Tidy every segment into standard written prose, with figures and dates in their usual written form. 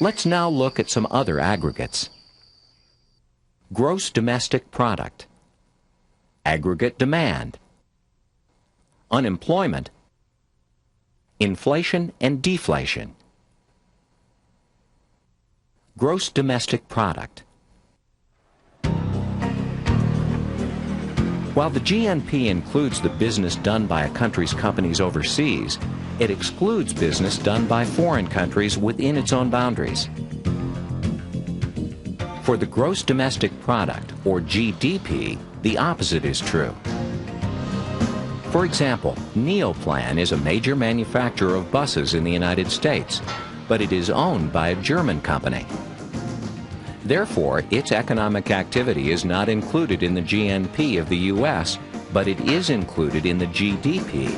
Let's now look at some other aggregates. Gross domestic product, aggregate demand, unemployment, inflation and deflation. Gross domestic product. While the GNP includes the business done by a country's companies overseas, it excludes business done by foreign countries within its own boundaries. For the gross domestic product, or GDP, the opposite is true. For example, Neoplan is a major manufacturer of buses in the United States, but it is owned by a German company. Therefore, its economic activity is not included in the GNP of the U.S., but it is included in the GDP.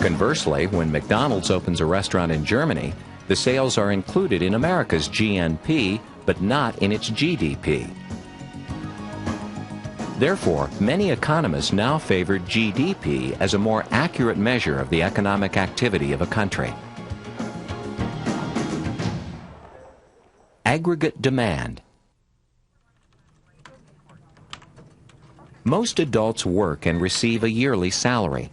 Conversely, when McDonald's opens a restaurant in Germany, the sales are included in America's GNP, but not in its GDP. Therefore, many economists now favor GDP as a more accurate measure of the economic activity of a country. Aggregate demand. Most adults work and receive a yearly salary.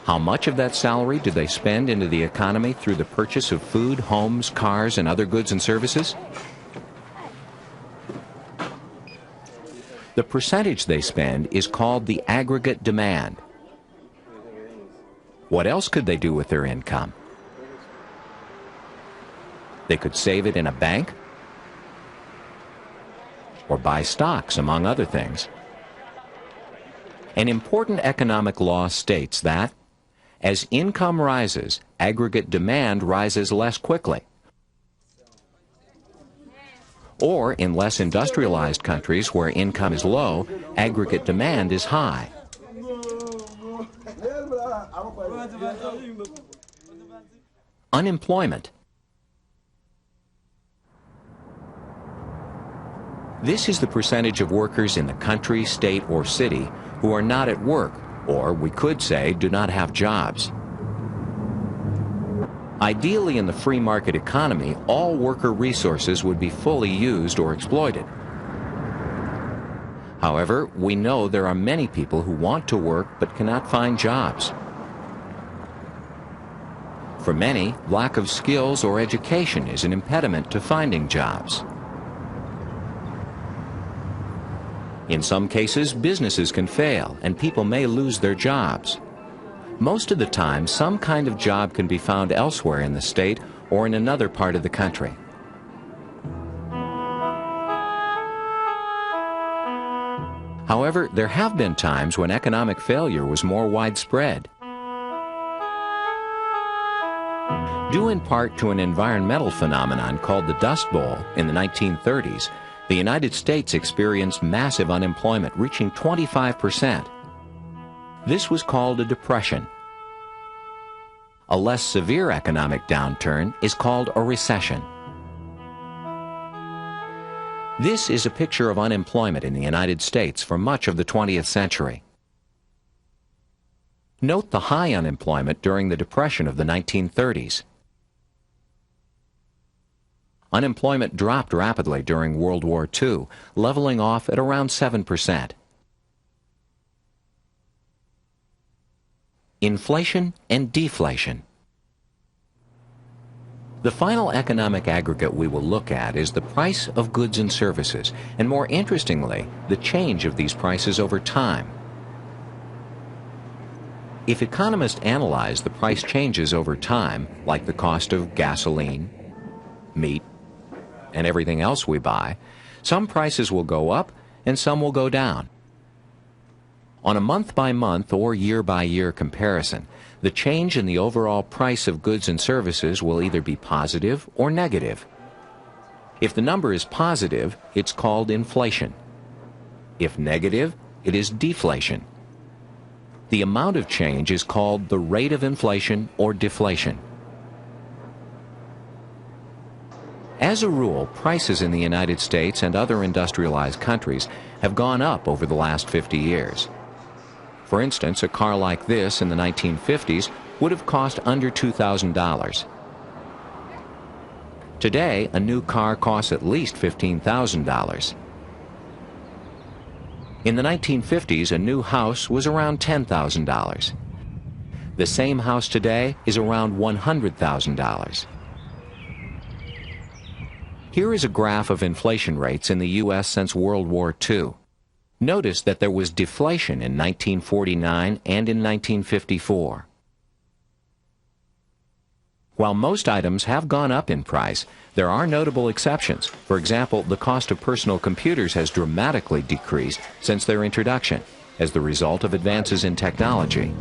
How much of that salary do they spend into the economy through the purchase of food, homes, cars, and other goods and services? The percentage they spend is called the aggregate demand. What else could they do with their income? They could save it in a bank or buy stocks, among other things. An important economic law states that as income rises, aggregate demand rises less quickly. Or in less industrialized countries where income is low, aggregate demand is high. Unemployment. This is the percentage of workers in the country, state, or city who are not at work, or we could say do not have jobs. Ideally, in the free market economy, all worker resources would be fully used or exploited. However, we know there are many people who want to work but cannot find jobs. For many, lack of skills or education is an impediment to finding jobs. In some cases, businesses can fail and people may lose their jobs. Most of the time, some kind of job can be found elsewhere in the state or in another part of the country. However, there have been times when economic failure was more widespread. Due in part to an environmental phenomenon called the Dust Bowl in the 1930s, the United States experienced massive unemployment, reaching 25%. This was called a depression. A less severe economic downturn is called a recession. This is a picture of unemployment in the United States for much of the 20th century. Note the high unemployment during the Depression of the 1930s. Unemployment dropped rapidly during World War II, leveling off at around 7%. Inflation and deflation. The final economic aggregate we will look at is the price of goods and services, and more interestingly, the change of these prices over time. If economists analyze the price changes over time, like the cost of gasoline, meat, and everything else we buy, some prices will go up and some will go down. On a month-by-month or year-by-year comparison, the change in the overall price of goods and services will either be positive or negative. If the number is positive, it's called inflation. If negative, it is deflation. The amount of change is called the rate of inflation or deflation. As a rule, prices in the United States and other industrialized countries have gone up over the last 50 years. For instance, a car like this in the 1950s would have cost under $2,000. Today, a new car costs at least $15,000. In the 1950s, a new house was around $10,000. The same house today is around $100,000. Here is a graph of inflation rates in the U.S. since World War II. Notice that there was deflation in 1949 and in 1954. While most items have gone up in price, there are notable exceptions. For example, the cost of personal computers has dramatically decreased since their introduction as the result of advances in technology.